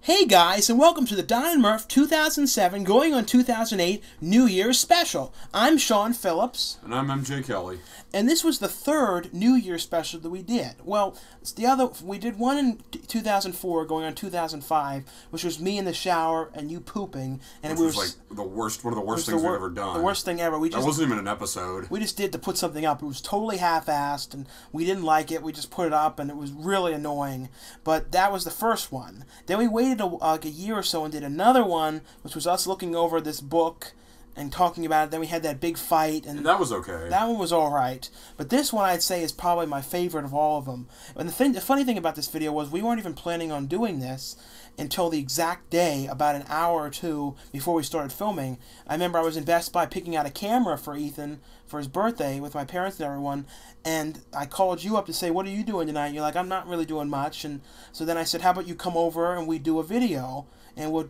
Hey guys, and welcome to the Don and Murph 2007 going on 2008 New Year's special. I'm Sean Phillips. And I'm MJ Kelly. And this was the third New Year's special that we did. Well, we did one in 2004 going on 2005, which was me in the shower and you pooping. And which was like one of the worst things we've ever done. The worst thing ever. That wasn't even an episode. We just did to put something up. It was totally half-assed, and we didn't like it. We just put it up, and it was really annoying. But that was the first one. Then we waited like a year or so and did another one, which was us looking over this book and talking about it. Then we had that big fight, and that was okay. That one was all right. But this one, I'd say, is probably my favorite of all of them. And the funny thing about this video was we weren't even planning on doing this until the exact day, about an hour or two before we started filming. I remember I was in Best Buy picking out a camera for Ethan for his birthday with my parents and everyone, and I called you up to say, what are you doing tonight? And you're like, I'm not really doing much. And so then I said, how about you come over and we do a video, and we'll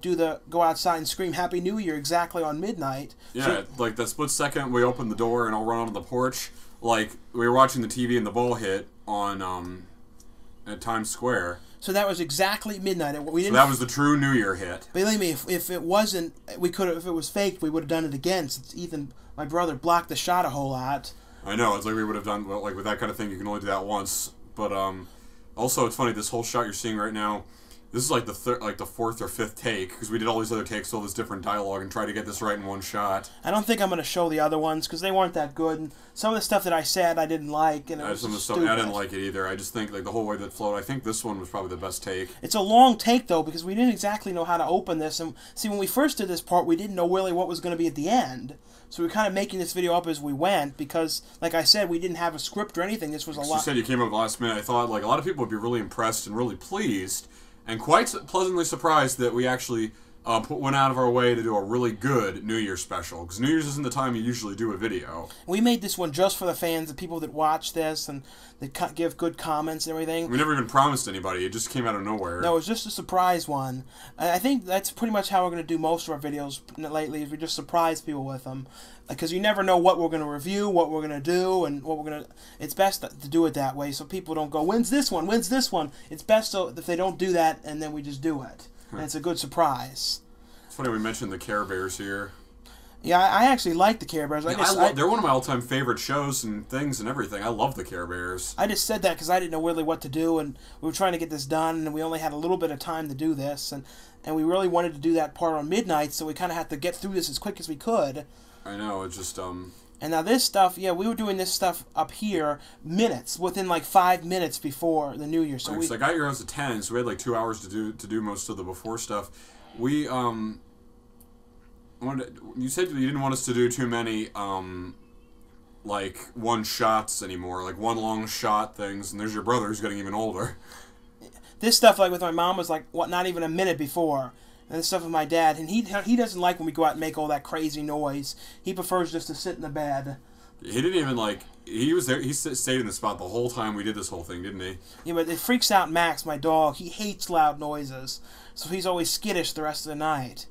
go outside and scream Happy New Year exactly on midnight. Yeah, so, like the split second we opened the door and I'll run onto the porch, like we were watching the TV and the ball hit on at Times Square. So that was exactly midnight. So that was the true New Year hit. Believe me, if it wasn't, if it was faked, we would have done it again. Since Ethan, my brother, blocked the shot a whole lot. I know, it's like we would have done, well, like with that kind of thing, you can only do that once. But also, it's funny, this whole shot you're seeing right now, this is like the fourth or fifth take, because we did all these other takes, all this different dialogue, and tried to get this right in one shot. I don't think I'm going to show the other ones, because they weren't that good. And some of the stuff that I said I didn't like, and it was some of the stuff I didn't like it either. I just think like the whole way that flowed, I think this one was probably the best take. It's a long take, though, because we didn't exactly know how to open this. And see, when we first did this part, we didn't know really what was going to be at the end. So we were kind of making this video up as we went because, like I said, we didn't have a script or anything. This was a lot. You said you came up last minute. I thought like a lot of people would be really impressed and really pleased and quite pleasantly surprised that we actually went out of our way to do a really good New Year's special. Because New Year's isn't the time you usually do a video. We made this one just for the fans, the people that watch this and that give good comments and everything. We never even promised anybody. It just came out of nowhere. No, it was just a surprise one. I think that's pretty much how we're going to do most of our videos lately, is we just surprise people with them. Because you never know what we're going to review, what we're going to do, and what we're going to... It's best to do it that way so people don't go, when's this one? When's this one? It's best so if they don't do that and then we just do it. And it's a good surprise. It's funny we mentioned the Care Bears here. Yeah, I actually like the Care Bears. They're one of my all-time favorite shows and things and everything. I love the Care Bears. I just said that because I didn't know really what to do, and we were trying to get this done, and we only had a little bit of time to do this, and we really wanted to do that part on midnight, so we kind of had to get through this as quick as we could. I know, it's just, And now this stuff, yeah, we were doing this stuff up here within like 5 minutes before the New Year. So I got your house at 10, so we had like 2 hours to do most of the before stuff. We, you said you didn't want us to do too many, like, one-shots anymore, like one-long shot things, and there's your brother who's getting even older. This stuff, like with my mom, was like, not even a minute before. And this stuff with my dad, and he doesn't like when we go out and make all that crazy noise. He prefers just to sit in the bed. He didn't even, like, he was there, he stayed in the spot the whole time we did this whole thing, didn't he? Yeah, but it freaks out Max, my dog. He hates loud noises, so he's always skittish the rest of the night.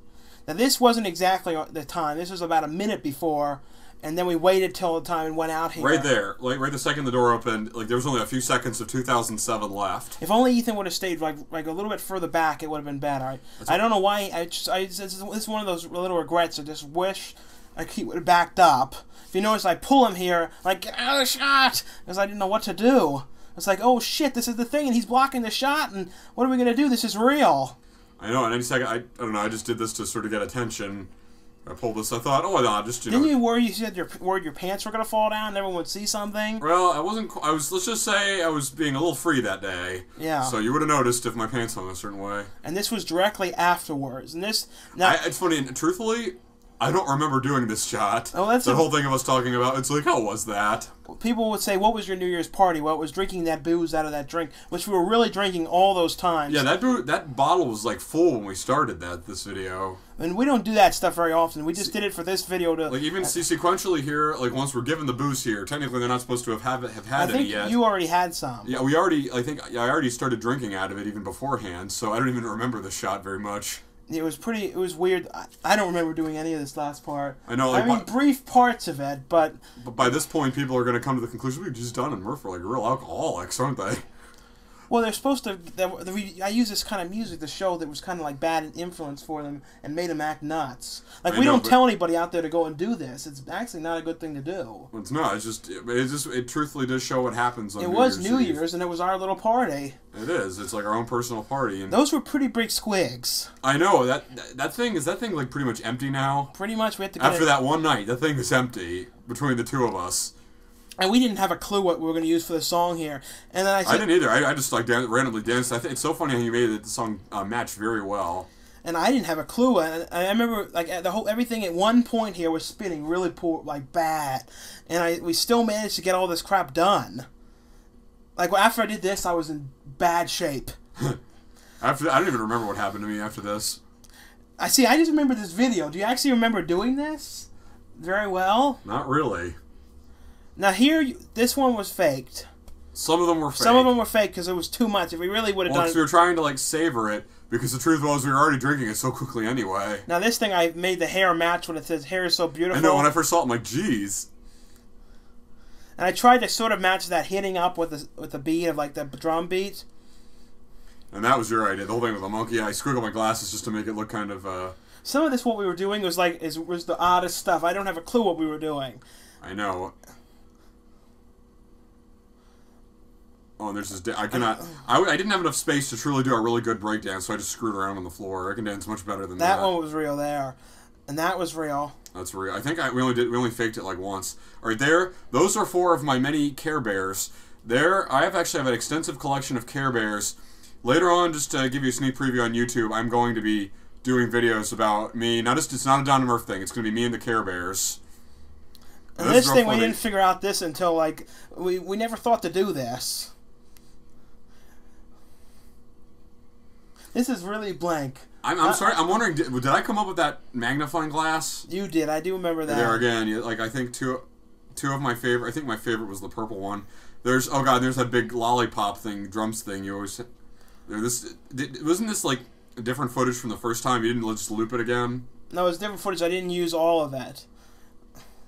Now, this wasn't exactly the time. This was about a minute before, and then we waited till the time and went out here. Right there. Like, right the second the door opened, like, there was only a few seconds of 2007 left. If only Ethan would have stayed, like a little bit further back, it would have been better. I don't know why. This is one of those little regrets. I just wish he would have backed up. If you notice, I pull him here, like, get out of the shot, because I didn't know what to do. It's like, oh, shit, this is the thing, and he's blocking the shot, and what are we going to do? This is real. I know, and any second, I don't know, I just did this to sort of get attention. I pulled this, I thought, oh, no, just, Didn't you worry, you said worried your pants were going to fall down and everyone would see something? Well, let's just say I was being a little free that day. Yeah. So you would have noticed if my pants hung a certain way. And this was directly afterwards, and this... It's funny, and truthfully, I don't remember doing this shot. Oh, that's the whole thing of us talking about, it's like, how was that? People would say, what was your New Year's party? Well, it was drinking that booze out of that drink, which we were really drinking all those times. Yeah, that bottle was like full when we started this video. And we don't do that stuff very often. We just did it for this video to... Like, even sequentially here, like, once we're given the booze here, technically they're not supposed to have had any yet. I think you already had some. Yeah, I already started drinking out of it even beforehand, so I don't even remember the shot very much. It was weird. I don't remember doing any of this last part. I know. Like, I mean, brief parts of it, but... But by this point, people are going to come to the conclusion, we've just done, and Murph are like real alcoholics, aren't they? Well, they're supposed to. I use this kind of music to show that was kind of like bad influence for them and made them act nuts. Like we don't tell anybody out there to go and do this. It's actually not a good thing to do. It's not. It truthfully does show what happens on It was New Year's, and it was our little party. It is. It's like our own personal party. And those were pretty big squigs. I know that thing like pretty much empty now. Pretty much, we had to. After that one night, that thing is empty between the two of us. And we didn't have a clue what we were going to use for the song here. And then I didn't either. I just like randomly danced. It's so funny how you made it. The song matched very well. And I didn't have a clue. And I remember like everything at one point here was spinning really poor, like bad. And we still managed to get all this crap done. Like after I did this, I was in bad shape. I don't even remember what happened to me after this. I just remember this video. Do you actually remember doing this very well? Not really. Now here, this one was faked. Some of them were fake. Some of them were fake because it was too much. If we really would have done it... we were trying to, like, savor it, because the truth was we were already drinking it so quickly anyway. Now this thing, I made the hair match when it says, hair is so beautiful. I know, when I first saw it, I'm like, geez. And I tried to sort of match that hitting up with the beat of, like, the drum beat. And that was your idea, the whole thing with the monkey. I squiggled my glasses just to make it look kind of, Some of this, what we were doing, was the oddest stuff. I don't have a clue what we were doing. I know. Oh, and there's this... I cannot... I didn't have enough space to truly do a really good breakdance, so I just screwed around on the floor. I can dance much better than that. That one was real there. And that was real. That's real. I think we only faked it like once. All right, there. Those are 4 of my many Care Bears. I actually have an extensive collection of Care Bears. Later on, just to give you a sneak preview on YouTube, I'm going to be doing videos about me. It's not a Don and Murph thing. It's going to be me and the Care Bears. And this thing, we didn't figure out this until, like, we never thought to do this. This is really blank. I'm sorry. I'm wondering, did I come up with that magnifying glass? You did. I do remember that. There again, like I think two of my favorite. I think my favorite was the purple one. There's there's that big lollipop thing, drums thing. You always wasn't this like different footage from the first time? You didn't just loop it again? No, it was different footage. I didn't use all of it.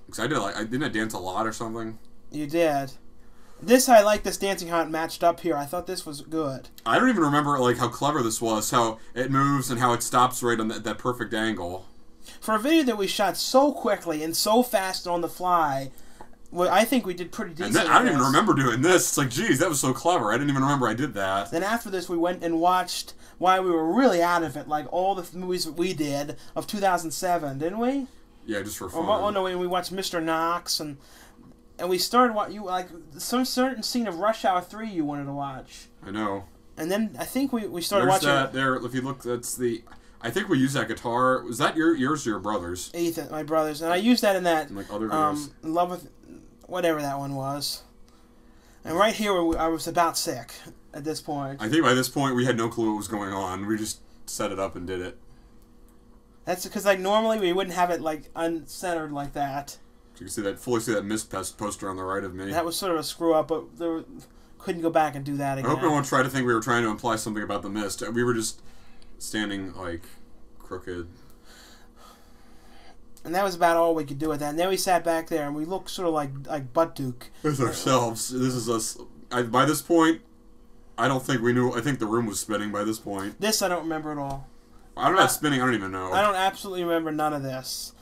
Because I didn't dance a lot or something. You did. I like this dancing how it matched up here. I thought this was good. I don't even remember like how clever this was, how it moves and how it stops right on that perfect angle. For a video that we shot so quickly and so fast on the fly, well, I think we did pretty decent. And I don't even remember doing this. It's like, geez, that was so clever. I didn't even remember I did that. Then after this, we went and watched why we were really out of it, like all the movies that we did of 2007, didn't we? Yeah, just for fun. Oh no, we watched Mr. Knox and we started some certain scene of Rush Hour 3 you wanted to watch. I know. And then I think we started watching. That there. If you look, that's the. I think we used that guitar. Was that yours or your brother's? Ethan, my brother's, and I used that in that. And like other videos. Love with, whatever that one was. And right here, I was about sick at this point. I think by this point we had no clue what was going on. We just set it up and did it. That's because like normally we wouldn't have it like uncentered like that. You can fully see that Mist poster on the right of me. That was sort of a screw up, but couldn't go back and do that again. I hope no one tried to think we were trying to imply something about the Mist. We were just standing like crooked. And that was about all we could do with that. And then we sat back there and we looked sort of like butt duke. With ourselves. This is us. By this point, I don't think we knew. I think the room was spinning by this point. This I don't remember at all. I don't know about spinning. I don't even know. I don't absolutely remember none of this.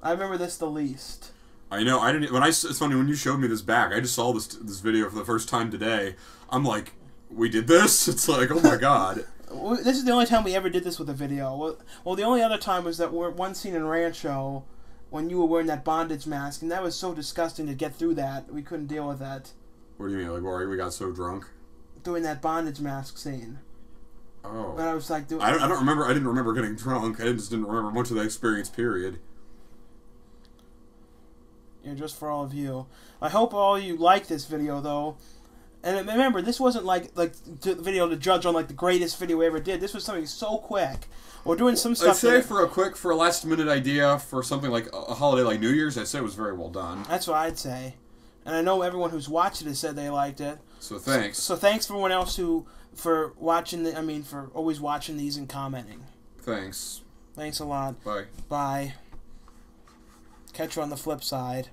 I remember this the least. I know. I didn't. It's funny when you showed me this back. I just saw this video for the first time today. I'm like, we did this. It's like, oh my god. This is the only time we ever did this with a video. Well, the only other time was that one scene in Rancho when you were wearing that bondage mask, and that was so disgusting to get through that. We couldn't deal with that. What do you mean? Like, where we got so drunk? Doing that bondage mask scene. Oh. But I was like, I don't remember. I didn't remember getting drunk. I just didn't remember much of that experience. Period. Yeah, just for all of you. I hope all of you like this video, though. And remember, this wasn't like the video to judge on like the greatest video we ever did. This was something so quick. We're doing some stuff. I'd say for a last minute idea for something like a holiday like New Year's, I'd say it was very well done. That's what I'd say. And I know everyone who's watched it has said they liked it. So thanks. So thanks for everyone else for watching for always watching these and commenting. Thanks. Thanks a lot. Bye. Bye. Catch you on the flip side.